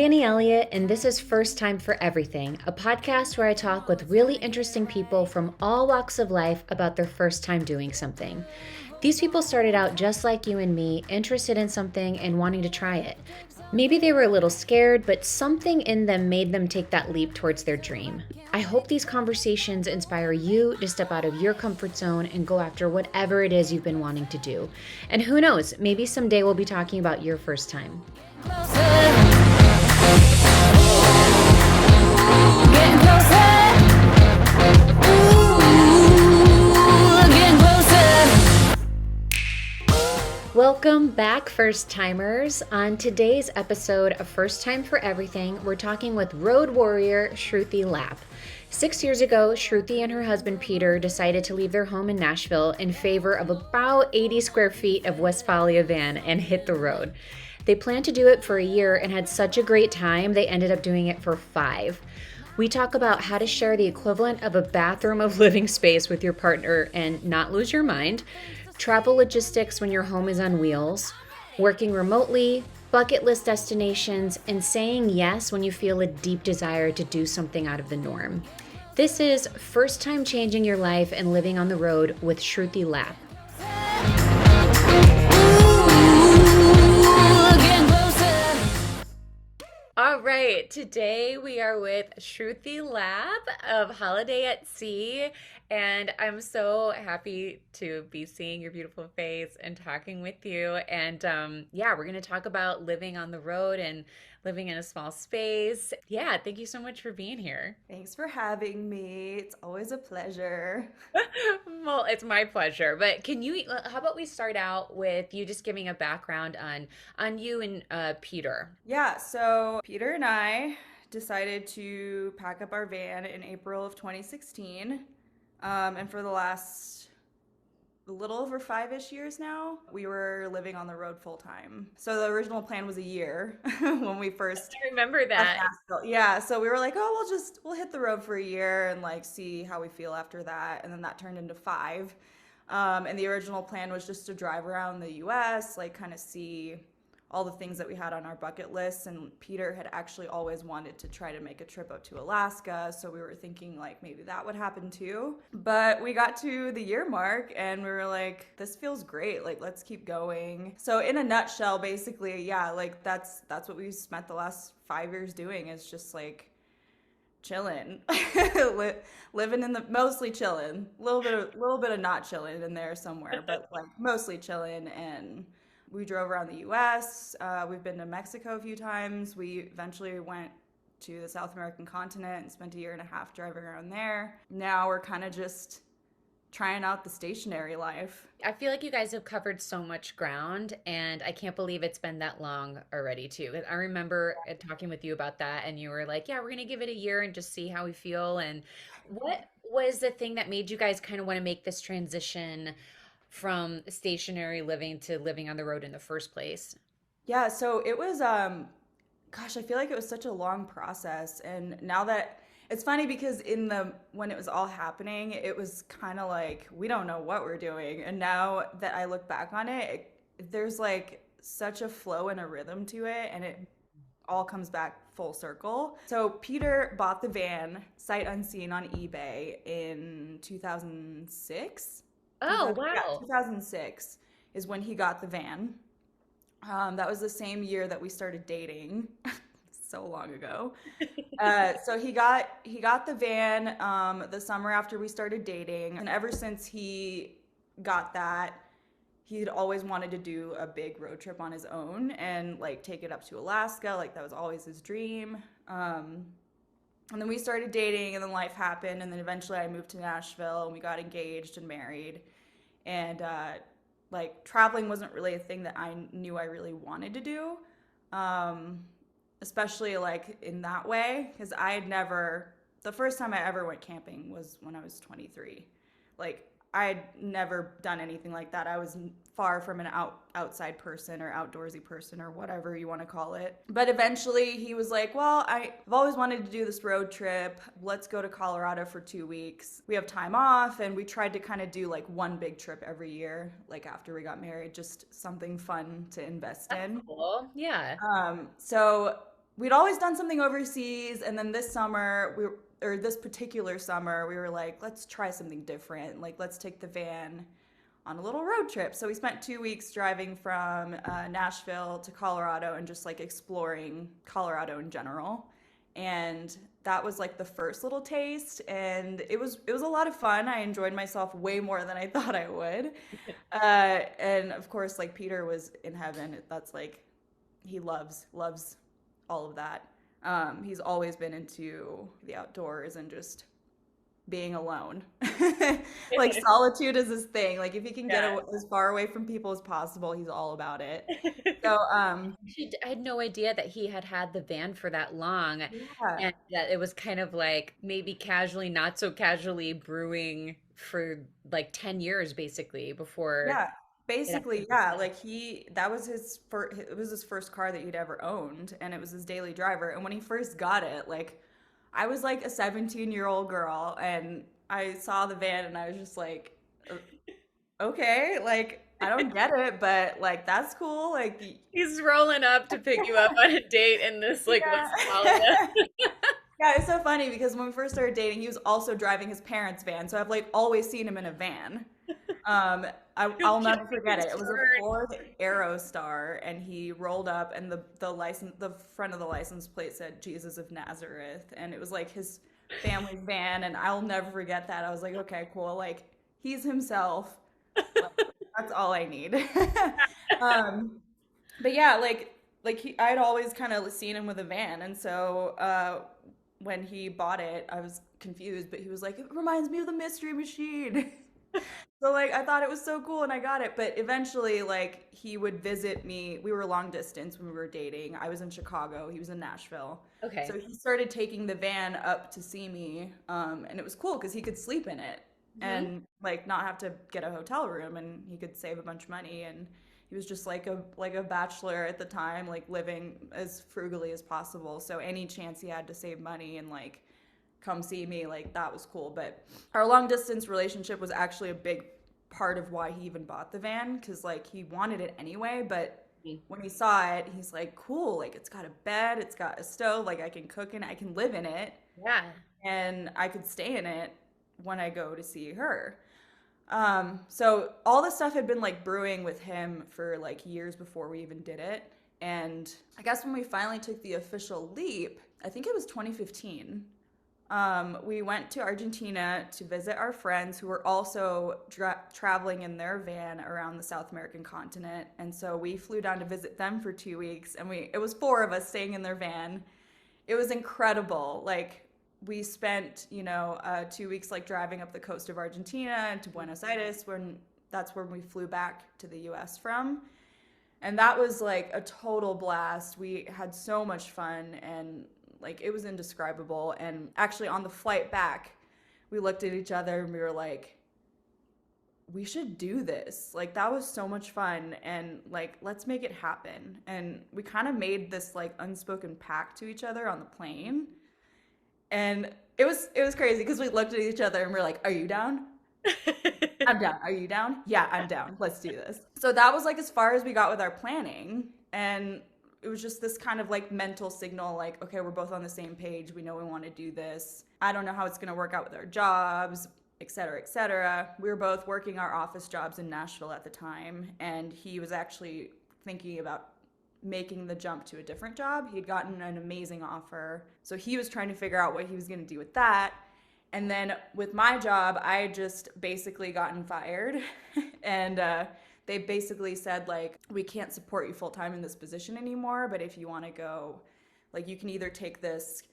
Danny Elliott, and this is First Time for Everything, a podcast where I talk with really interesting people from all walks of life about their first time doing something. These people started out just like you and me, interested in something and wanting to try it. Maybe they were a little scared, but something in them made them take that leap towards their dream. I hope these conversations inspire you to step out of your comfort zone and go after whatever it is you've been wanting to do. And who knows, maybe someday we'll be talking about your first time. Getting closer. Ooh, getting closer. Welcome back, first timers. On today's episode of First Time for Everything, we're talking with Road Warrior Shruthi Lapp. 6 years ago, Shruthi and her husband Peter decided to leave their home in Nashville in favor of about 80 square feet of Westfalia van and hit the road. They planned to do it for a year and had such a great time, they ended up doing it for 5. We talk about how to share the equivalent of a bathroom of living space with your partner and not lose your mind, travel logistics when your home is on wheels, working remotely, bucket list destinations, and saying yes when you feel a deep desire to do something out of the norm. This is First Time Changing Your Life and Living on the Road with Shruthi Lapp. All right, today we are with Shruthi Lapp of Holiday at Sea, and I'm so happy to be seeing your beautiful face and talking with you. And we're going to talk about living on the road and living in a small space. Yeah, thank you so much for being here. Thanks for having me. It's always a pleasure. Well, it's my pleasure. But how about we start out with you just giving a background on you and Peter? Yeah, so Peter and I decided to pack up our van in April of 2016. And for the last a little over 5-ish years now, we were living on the road full time. So the original plan was a year when we first I remember that. left Nashville. Yeah, so we were like, oh, we'll hit the road for a year and like see how we feel after that. And then that turned into 5. And the original plan was just to drive around the US, like kind of see all the things that we had on our bucket list. And Peter had actually always wanted to try to make a trip up to Alaska, so we were thinking like maybe that would happen too. But we got to the year mark and we were like, this feels great, like let's keep going. So in a nutshell, basically, yeah, like that's what we spent the last 5 years doing, is just like chilling. Living in the mostly chilling, a little bit of not chilling in there somewhere, but like mostly chilling. And we drove around the US. We've been to Mexico a few times. We eventually went to the South American continent and spent a year and a half driving around there. Now we're kind of just trying out the stationary life. I feel like you guys have covered so much ground, and I can't believe it's been that long already too. I remember talking with you about that, and you were like, yeah, we're going to give it a year and just see how we feel. And what was the thing that made you guys kind of want to make this transition from stationary living to living on the road in the first place? Yeah, so it was gosh, I feel like it was such a long process. And now that it's funny because when it was all happening, it was kind of like we don't know what we're doing. And now that I look back on it, there's like such a flow and a rhythm to it, and it all comes back full circle. So Peter bought the van sight unseen on eBay in 2006. Oh, Yeah, wow. 2006 is when he got the van. That was the same year that we started dating. So long ago. So he got the van the summer after we started dating, and ever since he got that, he'd always wanted to do a big road trip on his own and like take it up to Alaska. Like that was always his dream. And then we started dating, and then life happened, and then eventually I moved to Nashville and we got engaged and married. And like traveling wasn't really a thing that I knew I really wanted to do, especially like in that way, because the first time I ever went camping was when I was 23. Like I'd never done anything like that. I was far from an outside person or outdoorsy person or whatever you want to call it. But eventually he was like, well, I've always wanted to do this road trip. Let's go to Colorado for 2 weeks. We have time off, and we tried to kind of do like one big trip every year, like after we got married, just something fun to invest in. Cool. Yeah. So we'd always done something overseas, and then this summer or this particular summer, we were like, let's try something different. Like, let's take the van on a little road trip. So we spent 2 weeks driving from Nashville to Colorado and just like exploring Colorado in general. And that was like the first little taste, and it was a lot of fun. I enjoyed myself way more than I thought I would. And of course, like Peter was in heaven. That's like he loves all of that. He's always been into the outdoors and just being alone. Like solitude is his thing. Like if he can get Yeah. as far away from people as possible, he's all about it. So I had no idea that he had had the van for that long, yeah. and that it was kind of like maybe casually, not so casually brewing for like 10 years basically before Yeah, it basically, actually took yeah. off. Like that was his first, it was his first car that he'd ever owned, and it was his daily driver. And when he first got it, like I was like a 17-year-old girl, and I saw the van, and I was just like, "O- okay, like I don't get it, but like that's cool." Like, He's rolling up to pick you up on a date in this like Westfalia. yeah. Yeah, it's so funny because when we first started dating, he was also driving his parents' van, so I've like always seen him in a van. Um, No I'll never forget it. It was a concern. Ford Aerostar, and he rolled up, and the front of the license plate said Jesus of Nazareth, and it was like his family's van, and I'll never forget that. I was like, okay, cool, like he's himself. Like, that's all I need. um, but yeah, I'd always kind of seen him with a van, and so when he bought it, I was confused, but he was like, "It reminds me of the Mystery Machine." So like I thought it was so cool and I got it, but eventually like he would visit me. We were long distance when we were dating. I was in Chicago, he was in Nashville. So Okay. he started taking the van up to see me, and it was cool because he could sleep in it Hmm. and like not have to get a hotel room, and he could save a bunch of money, and he was just like a bachelor at the time, like living as frugally as possible. So any chance he had to save money and like come see me, like that was cool. But our long distance relationship was actually a big part of why he even bought the van, because like he wanted it anyway, but when he saw it, he's like, cool, like it's got a bed, it's got a stove, like I can cook in it, I can live in it, Yeah. and I could stay in it when I go to see her. So all this stuff had been like brewing with him for like years before we even did it. And I guess when we finally took the official leap, I think it was 2015, we went to Argentina to visit our friends who were also traveling in their van around the South American continent. And so we flew down to visit them for 2 weeks, and it was four of us staying in their van. It was incredible. Like we spent, 2 weeks like driving up the coast of Argentina and to Buenos Aires, when that's where we flew back to the US from. And that was like a total blast. We had so much fun, and like it was indescribable. And actually on the flight back, we looked at each other and we were like, we should do this. Like that was so much fun, and like let's make it happen. And we kind of made this like unspoken pact to each other on the plane. And it was crazy because we looked at each other and we are like, "Are you down? I'm down. Are you down? Yeah, I'm down. Let's do this." So that was like as far as we got with our planning. And it was just this kind of like mental signal, like, okay, we're both on the same page. We know we want to do this. I don't know how it's going to work out with our jobs, et cetera, et cetera. We were both working our office jobs in Nashville at the time. And he was actually thinking about making the jump to a different job. He'd gotten an amazing offer. So he was trying to figure out what he was going to do with that. And then with my job, I had just basically gotten fired. And they basically said, like, we can't support you full time in this position anymore. But if you want to go, like, you can either take this.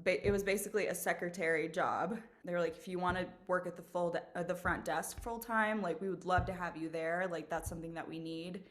It was basically a secretary job. They were like, if you want to work at the front desk full time, like, we would love to have you there. Like, that's something that we need.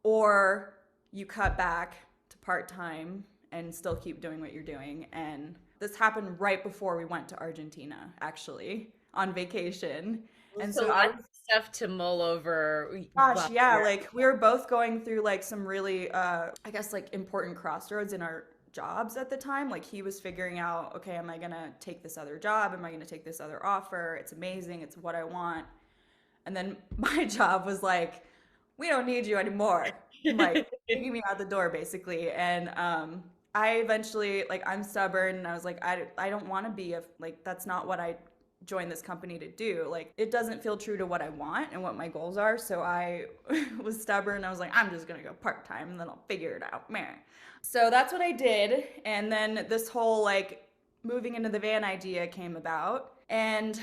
Or you cut back to part time and still keep doing what you're doing. And this happened right before we went to Argentina, actually, on vacation. And So so I lots of stuff to mull over Gosh, while yeah, you're like we were both going through like some really I guess like important crossroads in our jobs at the time. Like he was figuring out, okay, am I going to take this other job? Am I going to take this other offer? It's amazing. It's what I want. And then my job was like, we don't need you anymore. Like kicking me out the door basically. And I eventually, like, I'm stubborn and I was like, I don't want to be like, that's not what I joined this company to do. Like, it doesn't feel true to what I want and what my goals are. So I was stubborn. I was like, I'm just going to go part time and then I'll figure it out. Meh. So that's what I did. And then this whole like moving into the van idea came about. And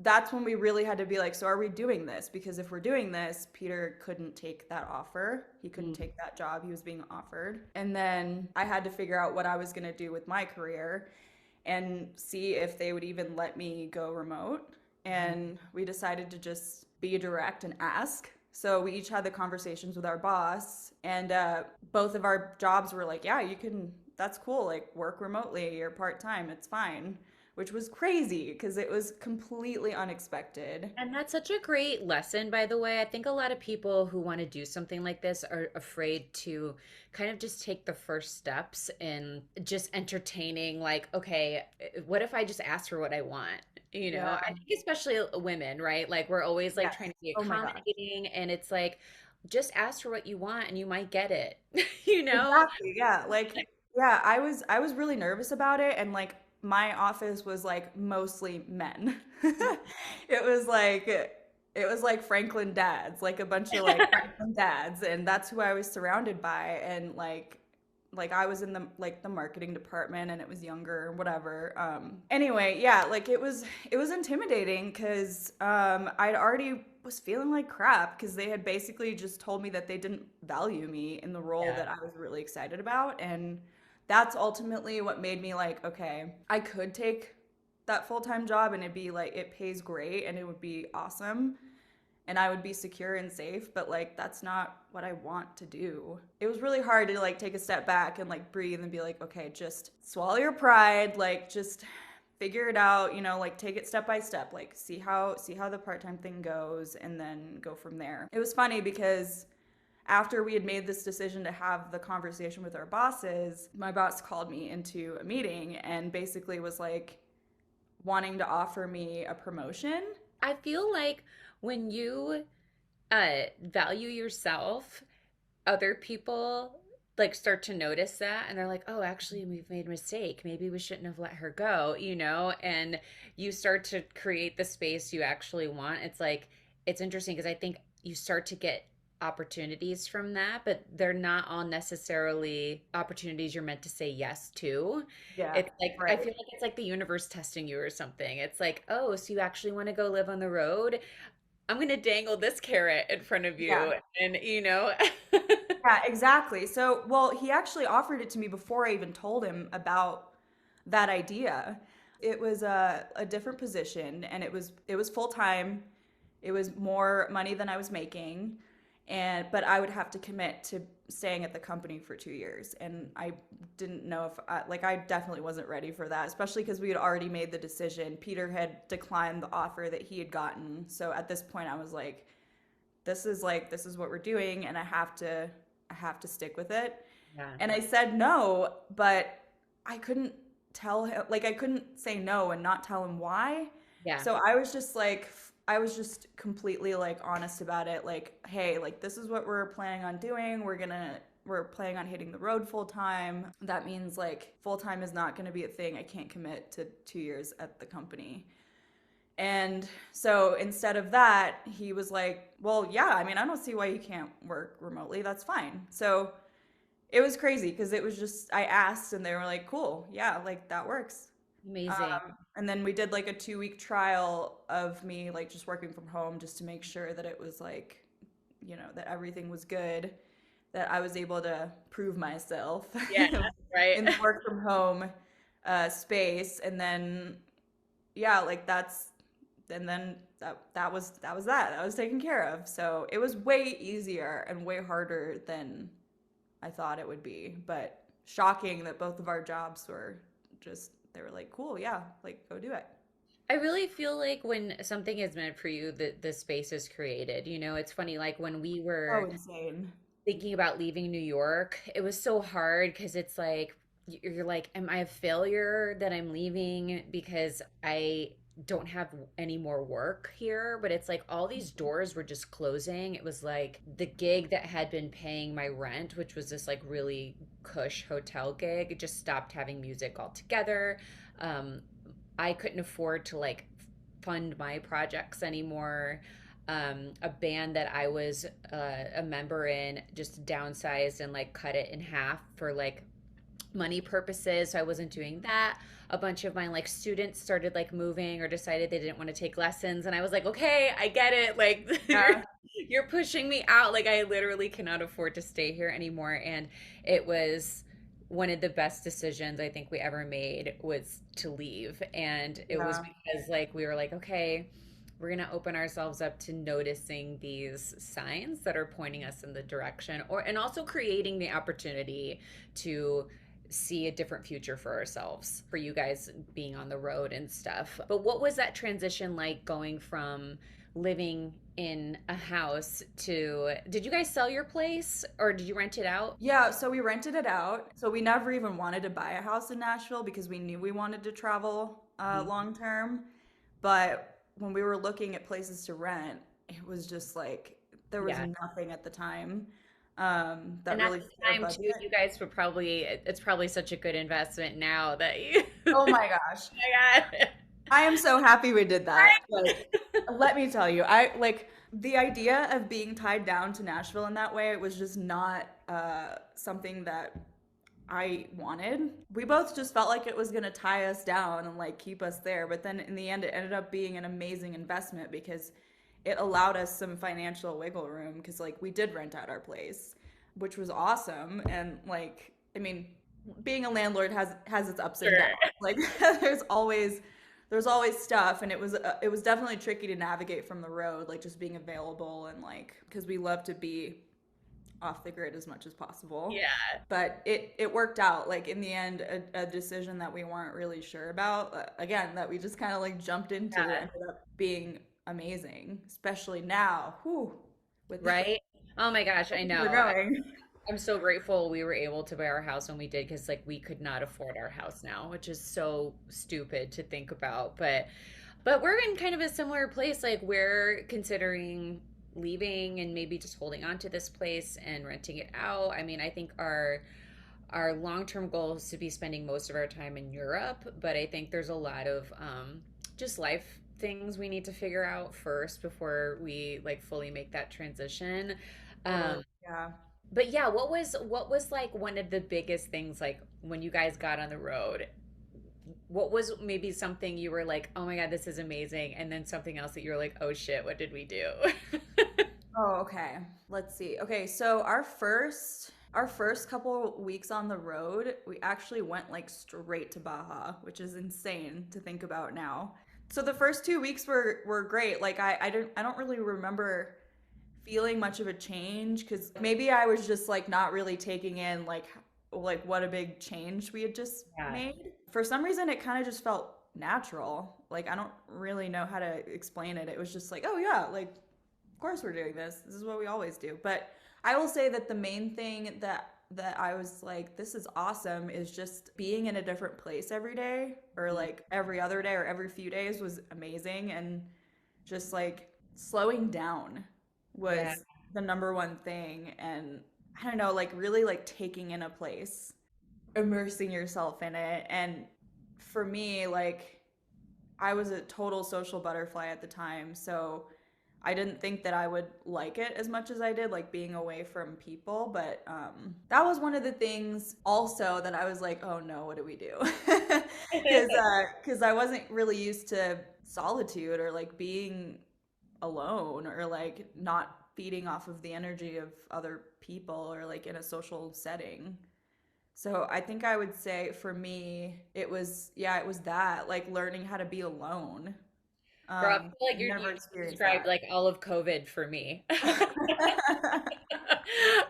that's when we really had to be like, so are we doing this? Because if we're doing this, Peter couldn't take that offer. He couldn't take that job he was being offered. And then I had to figure out what I was going to do with my career and see if they would even let me go remote. And we decided to just be direct and ask. So we each had the conversations with our boss, and both of our jobs were like, yeah, you can, that's cool, like work remotely, you're part time, it's fine, which was crazy because it was completely unexpected. And that's such a great lesson, by the way. I think a lot of people who want to do something like this are afraid to kind of just take the first steps in just entertaining, like, okay, what if I just ask for what I want? Yeah. I think especially women, right? Like, we're always like trying Yes. to be Oh my gosh. accommodating, and it's like, just ask for what you want and you might get it, you know? Exactly. Yeah. Like, yeah, I was really nervous about it, and like my office was like mostly men. It was like Franklin dads, like a bunch of like Franklin dads, and that's who I was surrounded by. And like I was in the marketing department and it was younger or whatever. Anyway, yeah, like it was intimidating because I'd already was feeling like crap because they had basically just told me that they didn't value me in the role Yeah. that I was really excited about. And that's ultimately what made me like, okay, I could take that full-time job and it'd be like it pays great and it would be awesome and I would be secure and safe, but like that's not what I want to do. It was really hard to like take a step back and like breathe and be like, okay, just swallow your pride, like just figure it out, like take it step by step, like see how the part-time thing goes and then go from there. It was funny because after we had made this decision to have the conversation with our bosses, my boss called me into a meeting and basically was like wanting to offer me a promotion. I feel like when you value yourself, other people like start to notice that and they're like, oh, actually, we've made a mistake. Maybe we shouldn't have let her go, and you start to create the space you actually want. It's like, it's interesting because I think you start to get opportunities from that, but they're not all necessarily opportunities you're meant to say yes to. Yeah, It's like, I right. feel like it's like the universe testing you or something. It's like, oh, so you actually want to go live on the road? I'm going to dangle this carrot in front of Yeah. you. And, Yeah, exactly. So, well, he actually offered it to me before I even told him about that idea. It was a different position and it was full time. It was more money than I was making, and but I would have to commit to staying at the company for 2 years, and I didn't know if I definitely wasn't ready for that, especially because we had already made the decision. Peter had declined the offer that he had gotten, so at this point I was like, this is what we're doing, and I have to stick with it. yeah. And I said no, but I couldn't tell him, like, I couldn't say no and not tell him why. Yeah. So I was just like, I was just completely like honest about it. Like, hey, like, this is what we're planning on doing. We're planning on hitting the road full time. That means like full time is not going to be a thing. I can't commit to 2 years at the company. And so instead of that, he was like, well, yeah, I mean, I don't see why you can't work remotely. That's fine. So it was crazy because it was just, I asked and they were like, cool, yeah, like that works. Amazing. And then we did like a 2 week trial of me like just working from home just to make sure that it was like, that everything was good, that I was able to prove myself Yeah, right. in the work from home space. And then, yeah, like and then that was taken care of. So it was way easier and way harder than I thought it would be, but shocking that both of our jobs were just, they were like, cool, yeah, like go do it. I really feel like when something is meant for you, the space is created. It's funny, like when we Oh, were insane. thinking about leaving New York, it was so hard because it's like, you're like, am I a failure that I'm leaving because I, don't have any more work here, but it's like all these doors were just closing. It was like the gig that had been paying my rent, which was this like really cush hotel gig, it just stopped having music altogether. Um, I couldn't afford to like fund my projects anymore. A band that I was a member in just downsized and like cut it in half for like money purposes. So I wasn't doing that. A bunch of my like students started like moving or decided they didn't want to take lessons. And I was like, okay, I get it. Like Yeah. you're pushing me out. Like I literally cannot afford to stay here anymore. And it was one of the best decisions I think we ever made was to leave. And it was Yeah. because like we were like, okay, we're going to open ourselves up to noticing these signs that are pointing us in the direction or and also creating the opportunity to see a different future for ourselves, for you guys being on the road and stuff. But what was that transition like going from living in a house to, did you guys sell your place or did you rent it out? Yeah, so we rented it out. So we never even wanted to buy a house in Nashville because we knew we wanted to travel Mhm. long term. But when we were looking at places to rent, it was just like there was Yeah. nothing at the time that And at really the fit our time too, budget. you guys were probably, it's probably such a good investment now that you, oh Oh my gosh. my God. I am so happy we did that. Like, Right? let me tell you, I like the idea of being tied down to Nashville in that way. It was just not something that I wanted. We both just felt like it was going to tie us down and like keep us there. But then in the end, it ended up being an amazing investment because it allowed us some financial wiggle room because like we did rent out our place, which was awesome. And like, I mean, being a landlord has its ups and downs. Sure. Like there's always stuff, and it was definitely tricky to navigate from the road, like just being available and like because we love to be off the grid as much as possible. Yeah. But it worked out. Like in the end, a decision that we weren't really sure about, again, that we just kind of like jumped into Yeah. ended up being amazing, especially now. Whew, with Right? Oh my gosh, I we're know. going. I'm so grateful we were able to buy our house when we did because like we could not afford our house now, which is so stupid to think about. But we're in kind of a similar place. Like we're considering leaving and maybe just holding on to this place and renting it out. I mean, I think our long-term goal is to be spending most of our time in Europe, but I think there's a lot of just life things we need to figure out first before we like fully make that transition. Totally. Um, Yeah. but yeah, what was like one of the biggest things like when you guys got on the road? What was maybe something you were like, "Oh my God, this is amazing," and then something else that you were like, "Oh shit, what did we do?" Oh, okay. Let's see. Okay, so our first couple weeks on the road, we actually went like straight to Baja, which is insane to think about now. So the first 2 weeks were great. Like I don't really remember feeling much of a change because maybe I was just like not really taking in like what a big change we had just Yeah. made. For some reason, it kind of just felt natural. Like I don't really know how to explain it. It was just like, oh yeah, like of course we're doing this. This is what we always do. But I will say that the main thing that I was like, this is awesome is just being in a different place every day or Mhm. like every other day or every few days was amazing and just like slowing down Yeah. was the number one thing and I don't know, like really like taking in a place, immersing yourself in it and for me like I was a total social butterfly at the time, so I didn't think that I would like it as much as I did, like being away from people. But that was one of the things also that I was like, oh no, what do we do? Because I wasn't really used to solitude or like being alone or like not feeding off of the energy of other people or like in a social setting. So I think I would say for me, it was, yeah, it was that, like learning how to be alone. Girl, I feel like I've never you just experienced described that. like all of COVID for me.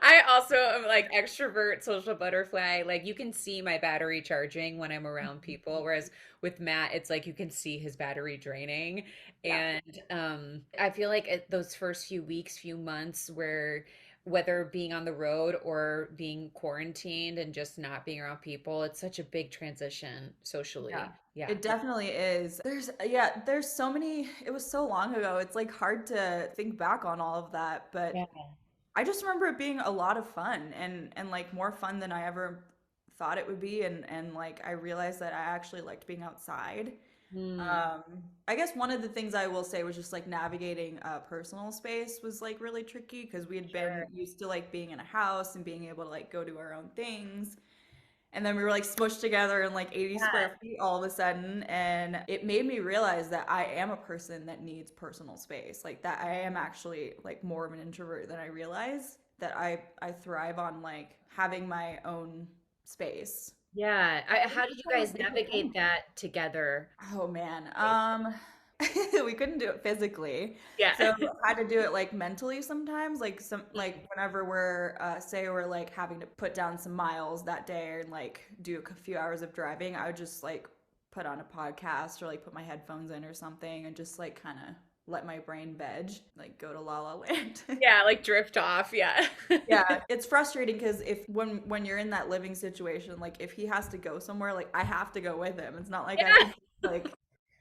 I also am like extrovert, social butterfly. Like you can see my battery charging when I'm around people, whereas with Matt, it's like you can see his battery draining. Yeah. And I feel like those first few weeks, few months, where whether being on the road or being quarantined and just not being around people, it's such a big transition Yeah. socially. Yeah. It definitely is. There's so many, it was so long ago. It's like hard to think back on all of that, but Yeah. I just remember it being a lot of fun and like more fun than I ever thought it would be and like I realized that I actually liked being outside. Hmm. Um, I guess one of the things I will say was just like navigating personal space was like really tricky because we had been Sure. used to like being in a house and being able to like go do our own things. And then we were like smushed together in like 80 Yeah. square feet all of a sudden. And it made me realize that I am a person that needs personal space. Like that I am actually like more of an introvert than I realize. That I thrive on like having my own space. Yeah. I think How did it's you kind of guys a bigger navigate thing. that together? Oh man. We couldn't do it physically. Yeah. So I had to do it like mentally sometimes. Like some like whenever we're say we're like having to put down some miles that day and like do a few hours of driving, I would just like put on a podcast or like put my headphones in or something and just like kind of let my brain veg, like go to La La Land. Yeah, like drift off. Yeah. Yeah, it's frustrating because if when you're in that living situation, like if he has to go somewhere, like I have to go with him. It's not like I Yeah. can like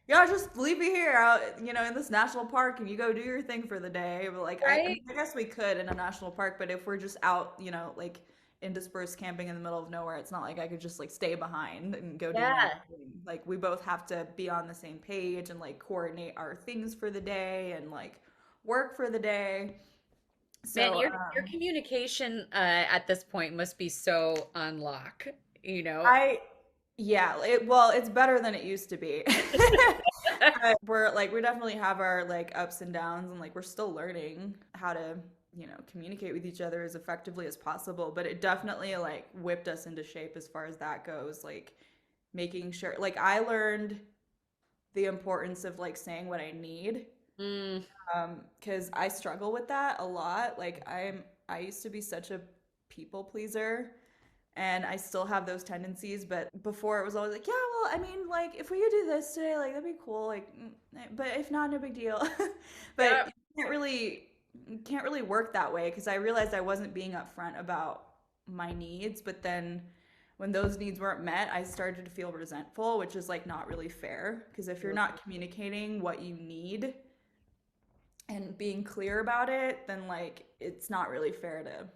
yeah, just leave me here out, in this national park and you go do your thing for the day. But like I Right? mean, I guess we could in a national park, but if we're just out, like in dispersed camping in the middle of nowhere, it's not like I could just like stay behind and go do my own Yeah. thing. Like we both have to be on the same page and like coordinate our things for the day and like work for the day. Man, So, your communication at this point must be so on lock, you know? I yeah, well, it's better than it used to be. But we're like we definitely have our like ups and downs and like we're still learning how to, communicate with each other as effectively as possible, but it definitely like whipped us into shape as far as that goes, like making sure like I learned the importance of like saying what I need. Mm, Because I struggle with that a lot. Like I used to be such a people pleaser and I still have those tendencies, but before it was always like, yeah, well, I mean, like if we could do this today, like that'd be cool. Like, but if not, no big deal. But yeah. you can't really work that way because I realized I wasn't being upfront about my needs, but then when those needs weren't met, I started to feel resentful, which is like not really fair because if you're not communicating what you need and being clear about it, then like it's not really fair to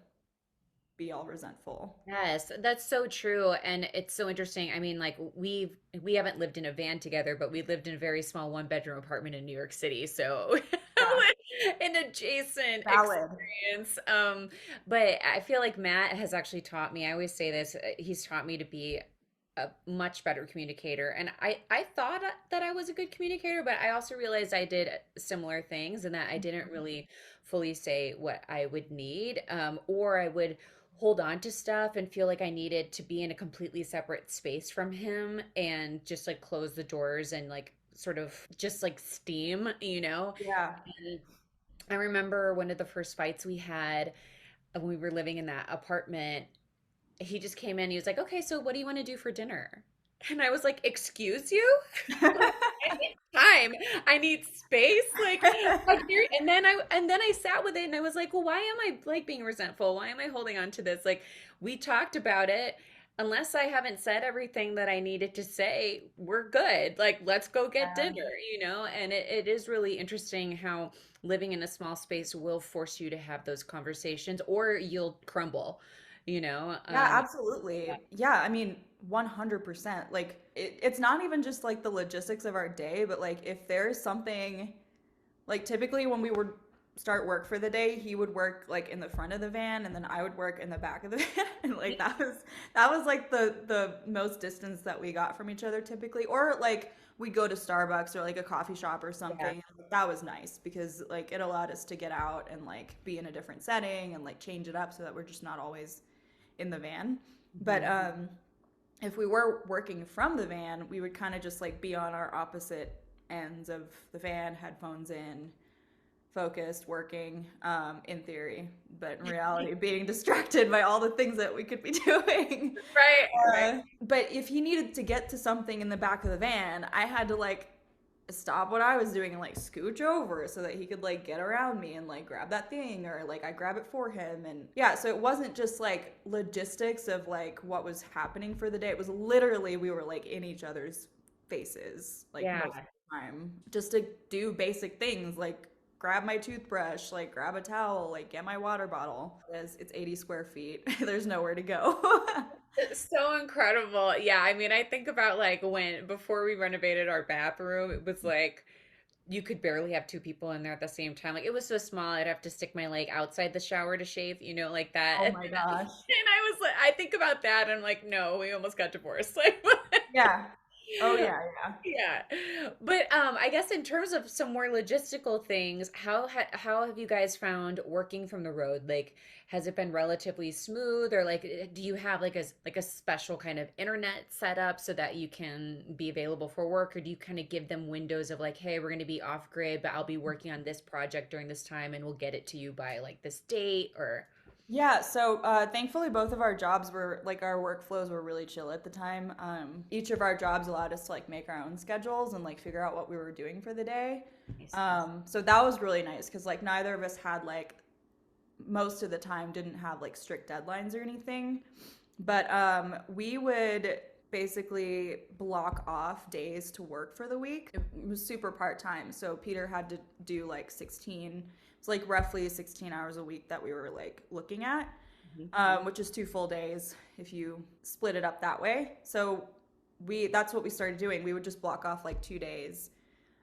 be all resentful. Yes, that's so true. And it's so interesting. I mean, like we haven't lived in a van together, but we lived in a very small one-bedroom apartment in New York City. So Yeah, an adjacent valid. experience. But I feel like Matt has actually taught me, I always say this, he's taught me to be a much better communicator. And I thought that I was a good communicator, but I also realized I did similar things and that I didn't really fully say what I would need, or I would hold on to stuff and feel like I needed to be in a completely separate space from him and just like close the doors and like sort of just like steam, you know? Yeah. And I remember one of the first fights we had when we were living in that apartment. He just came in, he was like, "Okay, so what do you want to do for dinner?" And I was like, "Excuse you?" Like, I need time. I need space. And then I sat with it and I was like, well, why am I like being resentful? Why am I holding on to this? Like we talked about it. Unless I haven't said everything that I needed to say, we're good. Like, let's go get Yeah. dinner, you know? And it is really interesting how living in a small space will force you to have those conversations or you'll crumble, you know? Yeah, absolutely. Yeah, I mean, 100%. Like it's not even just like the logistics of our day, but like if there's something like typically when we would start work for the day, he would work like in the front of the van and then I would work in the back of the van. And like that was like the most distance that we got from each other typically. Or like we'd go to Starbucks or like a coffee shop or Yeah. something. That was nice because like it allowed us to get out and like be in a different setting and like change it up so that we're just not always in the van. But Mhm. if we were working from the van, we would kind of just like be on our opposite ends of the van, headphones in, focused, working, in theory, but in reality, being distracted by all the things that we could be doing. Right, right. But if he needed to get to something in the back of the van, I had to like stop what I was doing and like scooch over so that he could like get around me and like grab that thing or like I grab it for him. And yeah, so it wasn't just like logistics of like what was happening for the day. It was literally we were like in each other's faces like Yeah. most of the time, just to do basic things like grab my toothbrush, like grab a towel, like get my water bottle. It's 80 square feet. There's nowhere to go. It's so incredible. Yeah, I mean, I think about like when before we renovated our bathroom, it was like you could barely have two people in there at the same time. Like it was so small, I'd have to stick my leg outside the shower to shave, like that. Oh my gosh. And I was like, I think about that, and I'm like, no, we almost got divorced. Like, Yeah. Oh yeah, yeah. yeah. But I guess in terms of some more logistical things, how have you guys found working from the road? Like, has it been relatively smooth, or like, do you have like a special kind of internet setup so that you can be available for work, or do you kind of give them windows of like, hey, we're going to be off grid, but I'll be working on this project during this time, and we'll get it to you by like this date, or Yeah, so thankfully both of our jobs were like our workflows were really chill at the time. Each of our jobs allowed us to like make our own schedules and like figure out what we were doing for the day. nice. So that was really nice because like neither of us had like most of the time didn't have like strict deadlines or anything. But we would basically block off days to work for the week. It was super part time. So Peter had to do like 16, it's like roughly 16 hours a week that we were like looking at, which is 2 full days if you split it up that way. So that's what we started doing. We would just block off like 2 days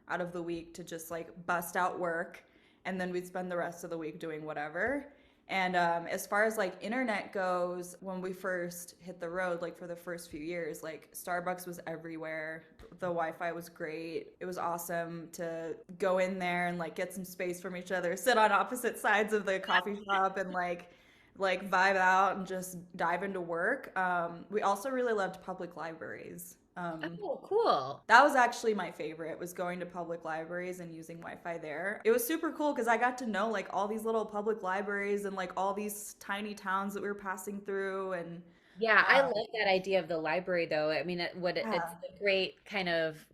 out of the week to just like bust out work, and then we'd spend the rest of the week doing whatever. And as far as like internet goes, when we first hit the road, like for the first few years, like Starbucks was everywhere. The Wi-Fi was great. It was awesome to go in there and like get some space from each other, sit on opposite sides of the coffee shop and like vibe out and just dive into work. We also really loved public libraries. Oh, cool. That was actually my favorite, was going to public libraries and using Wi-Fi there. It was super cool because I got to know like all these little public libraries and like all these tiny towns that we were passing through. And Yeah, I love that idea of the library though. I mean, it's yeah, a great kind of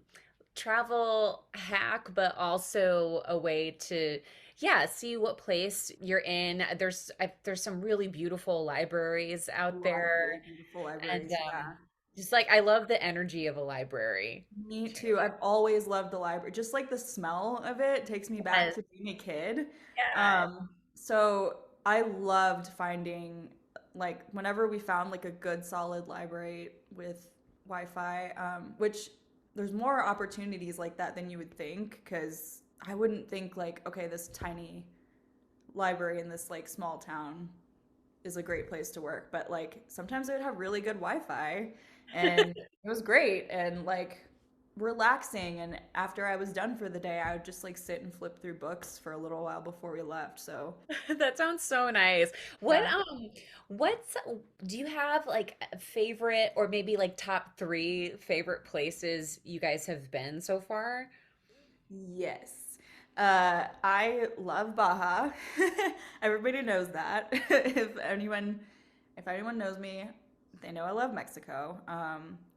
travel hack, but also a way to, yeah, see what place you're in. There's some really beautiful libraries a out lot of really there, beautiful and libraries. Yeah. just like I love the energy of a library. Me too. I've always loved the library. Just like the smell of it takes me back Yes, to being a kid. yes. So I loved finding like whenever we found like a good solid library with Wi-Fi, which there's more opportunities like that than you would think, because I wouldn't think like, okay, this tiny library in this like small town is a great place to work, but like sometimes they would have really good Wi-Fi and it was great and like relaxing. And after I was done for the day, I would just like sit and flip through books for a little while before we left. So That sounds so nice. What yeah. what's do you have like a favorite, or maybe like top three favorite places you guys have been so far? Yes. I love Baja. Everybody knows that. If anyone knows me, they know I love Mexico.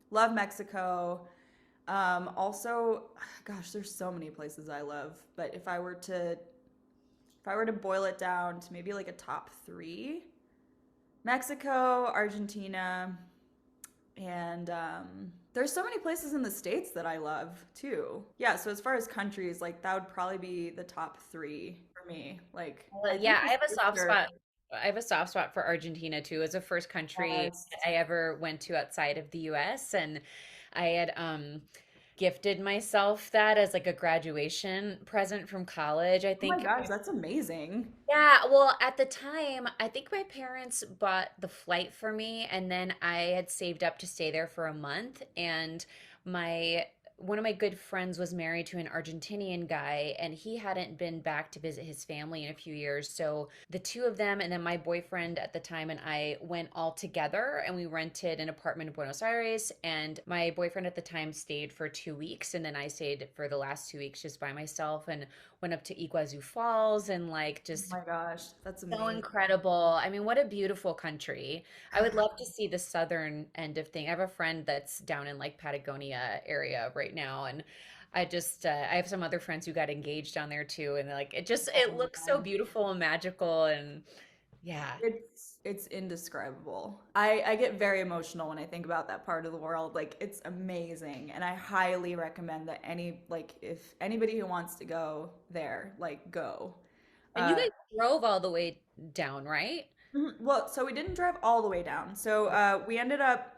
Love Mexico. Also, gosh, there's so many places I love, but if I were to boil it down to maybe like a top three, Mexico, Argentina, and there's so many places in the States that I love too. Yeah, so as far as countries, like that would probably be the top three for me. Like I Well, think yeah, the I have a States soft are spot. I have a soft spot for Argentina too. As a first country best. I ever went to outside of the US, and I had gifted myself that as like a graduation present from college. I Oh my think. gosh, that's amazing. Yeah, well, at the time, I think my parents bought the flight for me, and then I had saved up to stay there for a month. And my one of my good friends was married to an Argentinian guy, and he hadn't been back to visit his family in a few years. So the two of them, and then my boyfriend at the time, and I went all together, and we rented an apartment in Buenos Aires. And my boyfriend at the time stayed for 2 weeks, and then I stayed for the last 2 weeks just by myself, and went up to Iguazu Falls, and like Oh just my gosh, that's so amazing. incredible. I mean, what a beautiful country. I would love to see the southern end of thing. I have a friend that's down in like Patagonia area right now, and I have some other friends who got engaged down there too, and like it Oh looks so man. beautiful and magical, and Yeah. It's indescribable. I get very emotional when I think about that part of the world. Like it's amazing, and I highly recommend that any like if anybody who wants to go there, like go. And you Uh, guys drove all the way down, right? well, so we didn't drive all the way down. So we ended up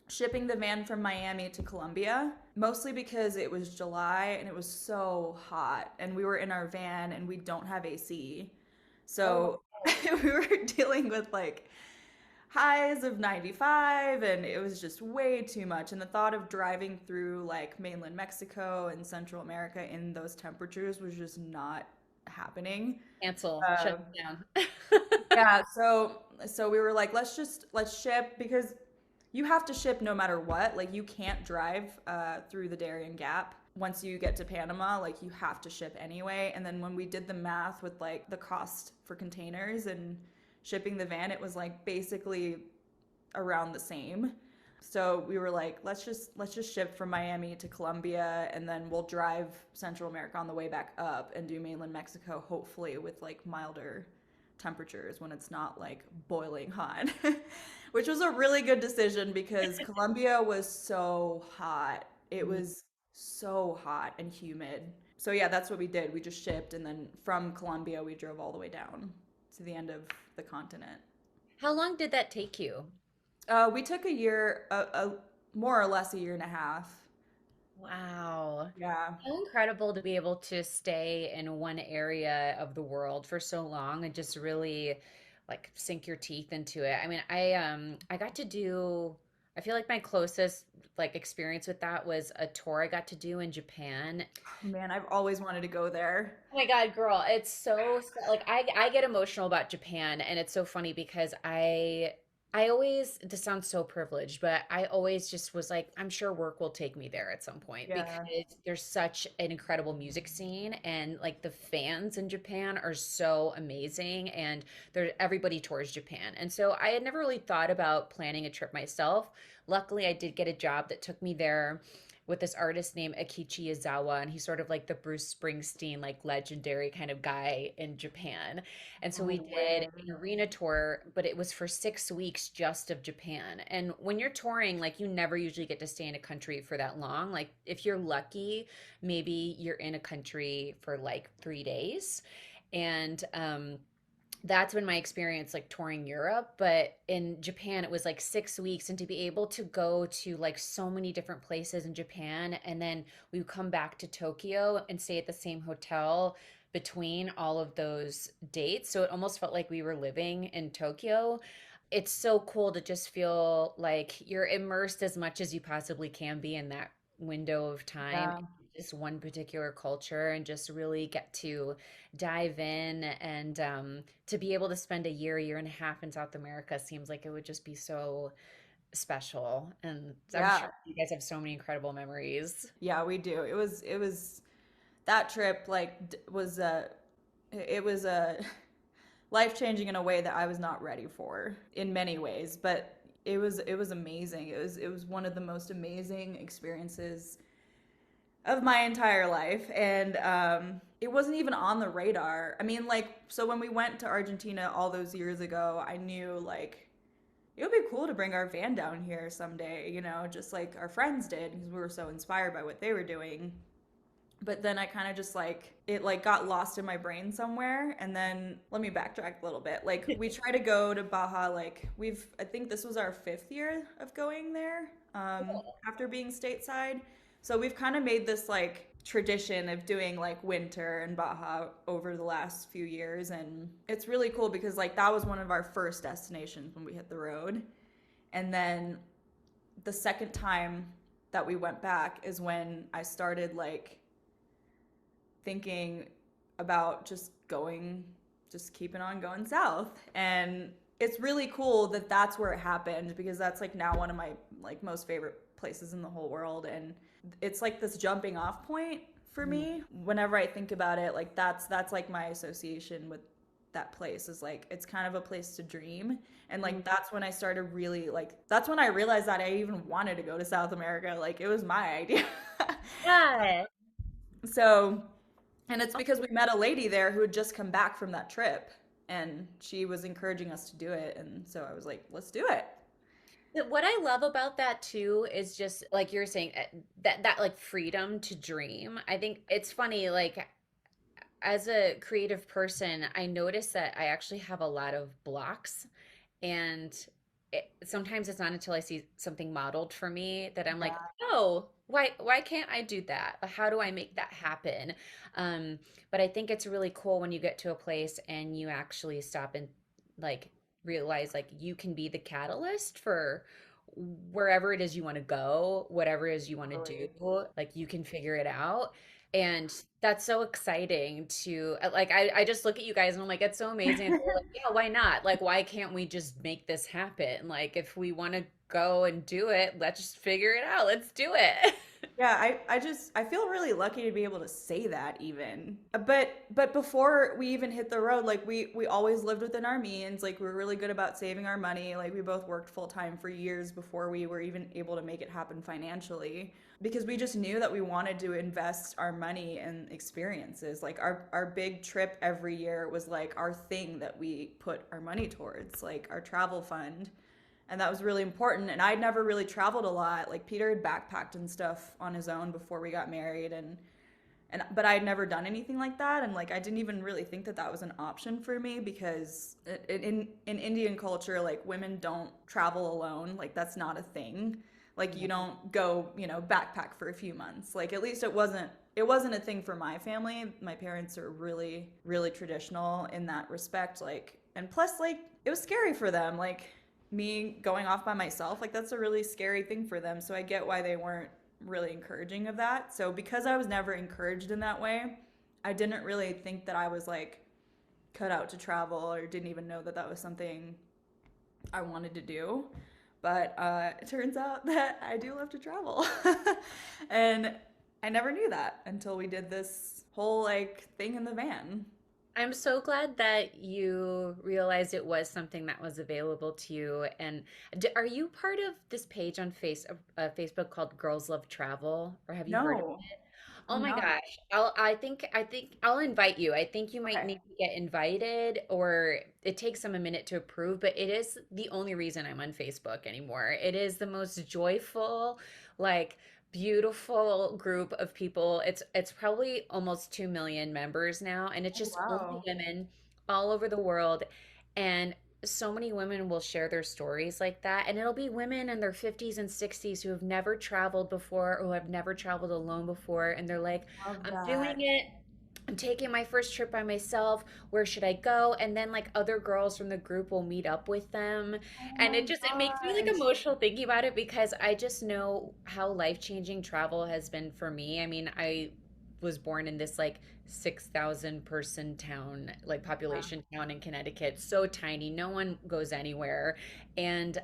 shipping the van from Miami to Colombia, mostly because it was July and it was so hot, and we were in our van and we don't have AC. Oh, So we were dealing with like highs of 95, and it was just way too much. And the thought of driving through like mainland Mexico and Central America in those temperatures was just not happening. cancel, shut Uh, down. yeah, so we were like, let's ship because you have to ship no matter what. Like you can't drive through the Darien Gap once you get to Panama. Like you have to ship anyway. And then when we did the math with like the cost for containers and shipping the van, it was like basically around the same. So we were like, let's just ship from Miami to Colombia, and then we'll drive Central America on the way back up and do mainland Mexico, hopefully with like milder temperatures when it's not like boiling hot, which was a really good decision because Colombia was so hot. It was so hot and humid. So yeah, that's what we did. We just shipped, and then from Colombia we drove all the way down to the end of the continent. How long did that take you? We took a year, more or less a year and a half. Wow. Yeah. How incredible to be able to stay in one area of the world for so long and just really like sink your teeth into it. I mean, I got to do I feel like my closest like experience with that was a tour I got to do in Japan. Man, I've always wanted to go there. Oh my God, girl, it's like I get emotional about Japan, and it's so funny because I always, this sounds so privileged, but I always just was like, I'm sure work will take me there at some point because Yeah. there's such an incredible music scene, and like the fans in Japan are so amazing, and everybody tours Japan. And so I had never really thought about planning a trip myself. Luckily, I did get a job that took me there with this artist named Akichi Izawa, and he's sort of like the Bruce Springsteen, like legendary kind of guy in Japan. And so we No did way. an arena tour, but it was for 6 weeks just of Japan. And when you're touring, like you never usually get to stay in a country for that long. Like if you're lucky, maybe you're in a country for like 3 days. And that's been my experience like touring Europe, but in Japan it was like 6 weeks, and to be able to go to like so many different places in Japan, and then we would come back to Tokyo and stay at the same hotel between all of those dates. So it almost felt like we were living in Tokyo. It's so cool to just feel like you're immersed as much as you possibly can be in that window of time, Yeah. just one particular culture, and just really get to dive in. And to be able to spend a year and a half in South America seems like it would just be so special. And I'm Yeah. sure you guys have so many incredible memories. Yeah, we do. It was that trip like was it was life changing in a way that I was not ready for in many ways, but it was amazing. It was one of the most amazing experiences of my entire life, and it wasn't even on the radar. I mean, like, so when we went to Argentina all those years ago, I knew like it would be cool to bring our van down here someday, just like our friends did because we were so inspired by what they were doing. But then I kind of just like it like got lost in my brain somewhere. And then let me backtrack a little bit. Like we try to go to Baja, like I think this was our 5th year of going there, after being stateside. So we've kind of made this like tradition of doing like winter in Baja over the last few years. And it's really cool because like that was one of our first destinations when we hit the road. And then the second time that we went back is when I started like thinking about just keeping on going south. And it's really cool that that's where it happened because that's like now one of my like most favorite places in the whole world. And it's like this jumping off point for me. Whenever I think about it, like that's like my association with that place is like it's kind of a place to dream. And like that's when I started really like that's when I realized that I even wanted to go to South America. Like it was my idea. Yeah. So, and it's because we met a lady there who had just come back from that trip. And she was encouraging us to do it. And so I was like, let's do it. What I love about that too is just like you're saying that like freedom to dream. I think it's funny like as a creative person, I notice that I actually have a lot of blocks and sometimes it's not until I see something modeled for me that I'm like, Yeah, oh, why can't I do that? How do I make that happen? Um, but I think it's really cool when you get to a place and you actually stop and like realize like you can be the catalyst for wherever it is you want to go, whatever it is you want to do, totally. like you can figure it out. And that's so exciting to like I just look at you guys and I'm like, it's so amazing. And they're like, yeah, why not? Like, why can't we just make this happen? Like, if we want to go and do it, let's just figure it out. Let's do it. Yeah, I feel really lucky to be able to say that even. But before we even hit the road, like we always lived within our means. Like we were really good about saving our money. Like we both worked full time for years before we were even able to make it happen financially because we just knew that we wanted to invest our money in experiences. Like our big trip every year was like our thing that we put our money towards, like our travel fund, and that was really important. And I'd never really traveled a lot. Like Peter had backpacked and stuff on his own before we got married, and but I'd never done anything like that, and like I didn't even really think that that was an option for me because in Indian culture, like women don't travel alone. Like that's not a thing. Like you don't go, backpack for a few months. Like at least it wasn't a thing for my family. My parents are really really traditional in that respect. Like, and plus like it was scary for them. Like me going off by myself, like that's a really scary thing for them. So I get why they weren't really encouraging of that. So because I was never encouraged in that way, I didn't really think that I was like cut out to travel or didn't even know that that was something I wanted to do. But it turns out that I do love to travel. And I never knew that until we did this whole like thing in the van. I'm so glad that you realized it was something that was available to you. And are you part of this page on Facebook called Girls Love Travel, or have you heard of No, it? Oh I'm my not. gosh. I think I'll invite you. I think you might Okay. need to get invited or it takes them a minute to approve, but it is the only reason I'm on Facebook anymore. It is the most joyful, like beautiful group of people. It's probably almost 2 million members now and it's Oh, just only wow. women all over the world. And so many women will share their stories like that and it'll be women in their 50s and 60s who have never traveled before or who have never traveled alone before and they're like, Love I'm doing that. it. I'm taking my first trip by myself. Where should I go? And then like other girls from the group will meet up with them. Oh And my it makes me like gosh. emotional thinking about it because I just know how life-changing travel has been for me. I mean, I was born in this like 6,000 person town, like Yeah. population town in Connecticut, so tiny, no one goes anywhere. And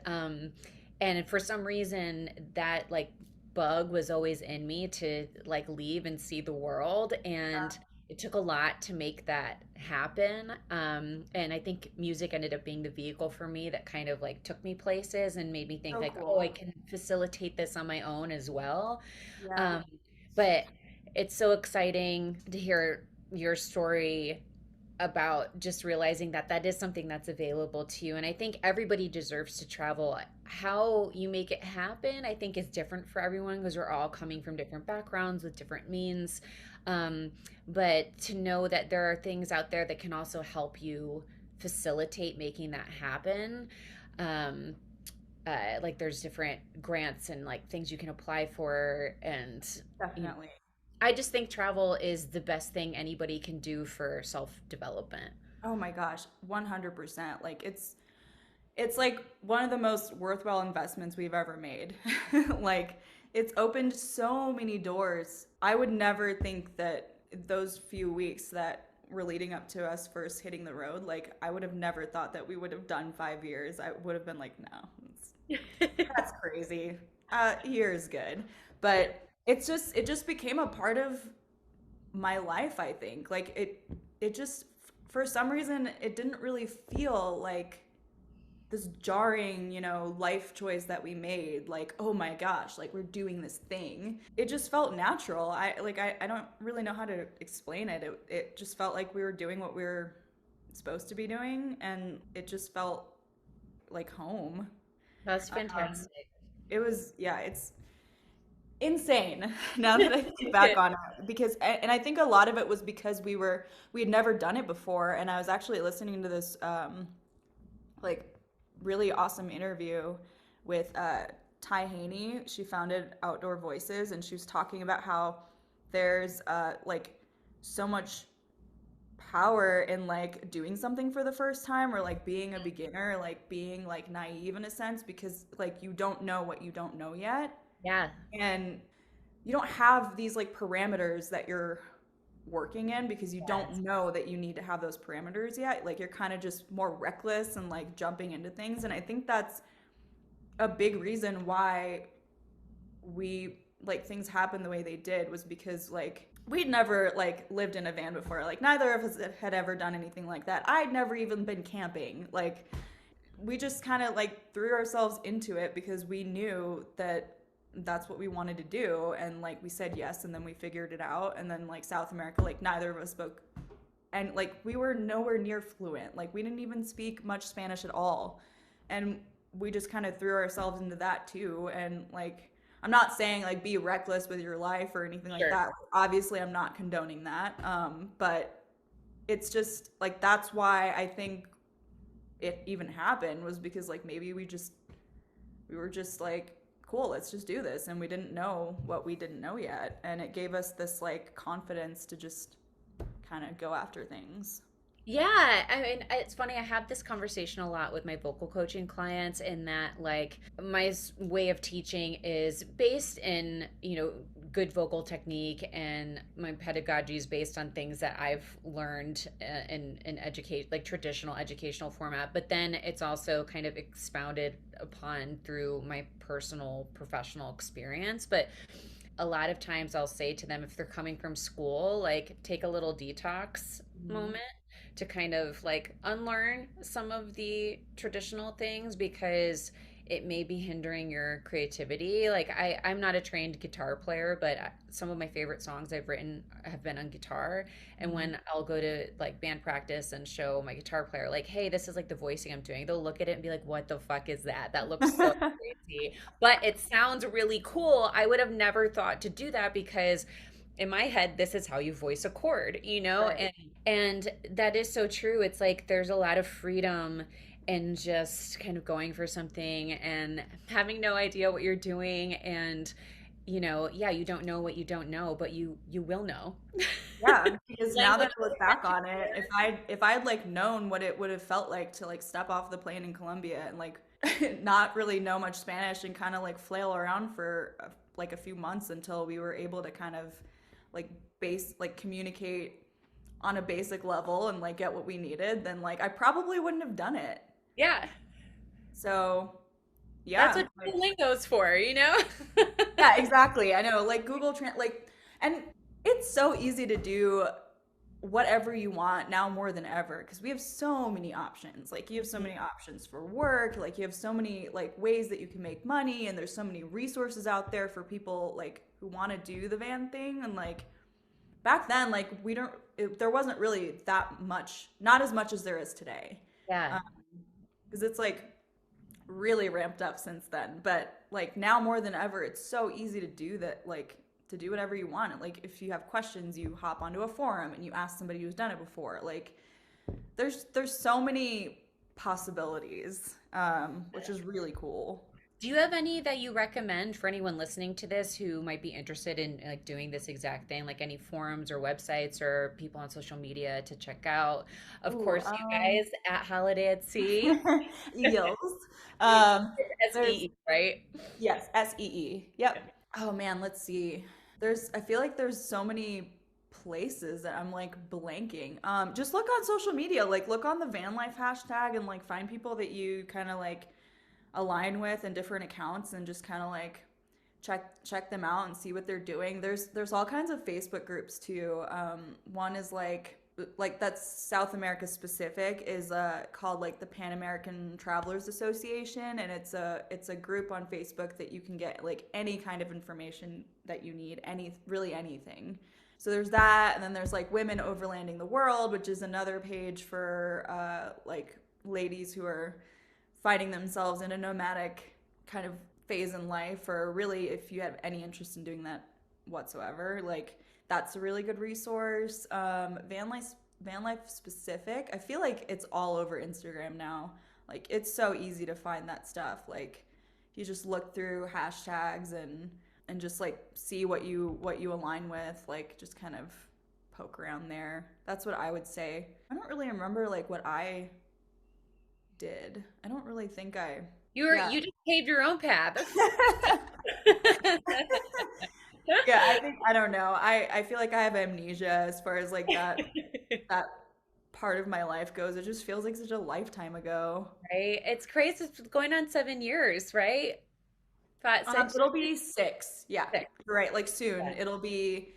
for some reason that like bug was always in me to like leave and see the world and it took a lot to make that happen. And I think music ended up being the vehicle for me that kind of like took me places and made me think So like, oh, I cool. can facilitate this on my own as well. Yeah. Um, but it's so exciting to hear your story about just realizing that that is something that's available to you. And I think everybody deserves to travel. How you make it happen, I think, is different for everyone because we're all coming from different backgrounds with different means. Um, but to know that there are things out there that can also help you facilitate making that happen. Um, like there's different grants and like things you can apply for and you know Definitely. I just think travel is the best thing anybody can do for self-development. Oh my gosh, 100%. Like it's like one of the most worthwhile investments we've ever made. Like it's opened so many doors. I would never think that those few weeks that were leading up to us first hitting the road, like I would have never thought that we would have done 5 years. I would have been like, no, that's crazy. Year is good. But it just became a part of my life, I think. Like it just for some reason it didn't really feel like this jarring, life choice that we made. Like, oh my gosh, like we're doing this thing. It just felt natural. I don't really know how to explain it. It just felt like we were doing what we were supposed to be doing, and it just felt like home. That's Um, fantastic. it was, yeah, it's insane now that I think back on it, because and I think a lot of it was because we had never done it before, and I was actually listening to this like really awesome interview with Ty Haney. She founded Outdoor Voices, and she was talking about how there's like so much power in like doing something for the first time, or like being a beginner, like being like naive in a sense, because like you don't know what you don't know yet, Yeah. and you don't have these like parameters that you're working in, because you don't Yes. know that you need to have those parameters yet. Like you're kind of just more reckless and like jumping into things, and I think that's a big reason why we like things happened the way they did, was because like we'd never like lived in a van before. Like neither of us had ever done anything like that. I'd never even been camping. Like we just kind of like threw ourselves into it because we knew that that's what we wanted to do, and like we said yes, and then we figured it out. And then like South America, like neither of us spoke, and like we were nowhere near fluent. Like we didn't even speak much Spanish at all, and we just kind of threw ourselves into that too. And like I'm not saying like be reckless with your life or anything like Sure. that. Obviously I'm not condoning that, but it's just like that's why I think it even happened, was because like maybe we were just like, cool, let's just do this, and we didn't know what we didn't know yet, and it gave us this like confidence to just kind of go after things. Yeah, I mean, it's funny. I have this conversation a lot with my vocal coaching clients, in that, like, my way of teaching is based in, good vocal technique, and my pedagogy is based on things that I've learned in educate, like traditional educational format. But then it's also kind of expounded upon through my personal professional experience. But a lot of times I'll say to them, if they're coming from school, like take a little detox Mhm. moment to kind of like unlearn some of the traditional things, because it may be hindering your creativity. Like I'm not a trained guitar player, but some of my favorite songs I've written have been on guitar. And Mhm. when I'll go to like band practice and show my guitar player, like, hey, this is like the voicing I'm doing, they'll look at it and be like, what the fuck is that? That looks so crazy, but it sounds really cool. I would have never thought to do that, because in my head this is how you voice a chord, Right. and that is so true. It's like there's a lot of freedom in just kind of going for something and having no idea what you're doing, and yeah, you don't know what you don't know, but you will know. Yeah, because now Language that I look is back on it, if I had like known what it would have felt like to like step off the plane in Colombia and like not really know much Spanish, and kind of like flail around for like a few months until we were able to kind of like communicate on a basic level and like get what we needed, then like I probably wouldn't have done it. yeah, So that's yeah, what like DuoLingo's for. yeah, exactly. I know, like and it's so easy to do whatever you want now more than ever, because we have so many options. Like you have so many options for work, like you have so many like ways that you can make money, and there's so many resources out there for people like who want to do the van thing. And like back then, like there wasn't really that much, not as much as there is today. Yeah. Because it's like really ramped up since then. But like now more than ever, it's so easy to do that, like to do whatever you want. Like if you have questions, you hop onto a forum and you ask somebody who's done it before. Like there's so many possibilities, which is really cool. Do you have any that you recommend for anyone listening to this who might be interested in like doing this exact thing, like any forums or websites or people on social media to check out? Of Ooh, course, you guys at Holiday at Sea, eels. Um, there's SEE, right? Yes, SEE. Yep. Oh man, let's see. I feel like there's so many places that I'm like blanking. Just look on social media, like look on the van life hashtag, and like find people that you kind of like align with in different accounts, and just kind of like check them out and see what they're doing. There's all kinds of Facebook groups too. One is like that's South America specific, is called like the Pan American Travelers Association, and it's a group on Facebook that you can get like any kind of information that you need, any really anything. So there's that, and then there's like Women Overlanding the World, which is another page for like ladies who are finding themselves in a nomadic kind of phase in life, or really if you have any interest in doing that whatsoever, like that's a really good resource. Van life specific, I feel like it's all over Instagram now. Like it's so easy to find that stuff. Like you just look through hashtags and just like see what you align with, like just kind of poke around there. That's what I would say. I don't really remember like what I did. I don't really think I yeah. You just paved your own path. Yeah, I think I don't know. I feel like I have amnesia as far as like that part of my life goes. It just feels like such a lifetime ago. Right? It's crazy. It's going on 7 years, right? 5, 6, It'll be 6. Yeah, 6. you're right. Like soon, Yeah. it'll be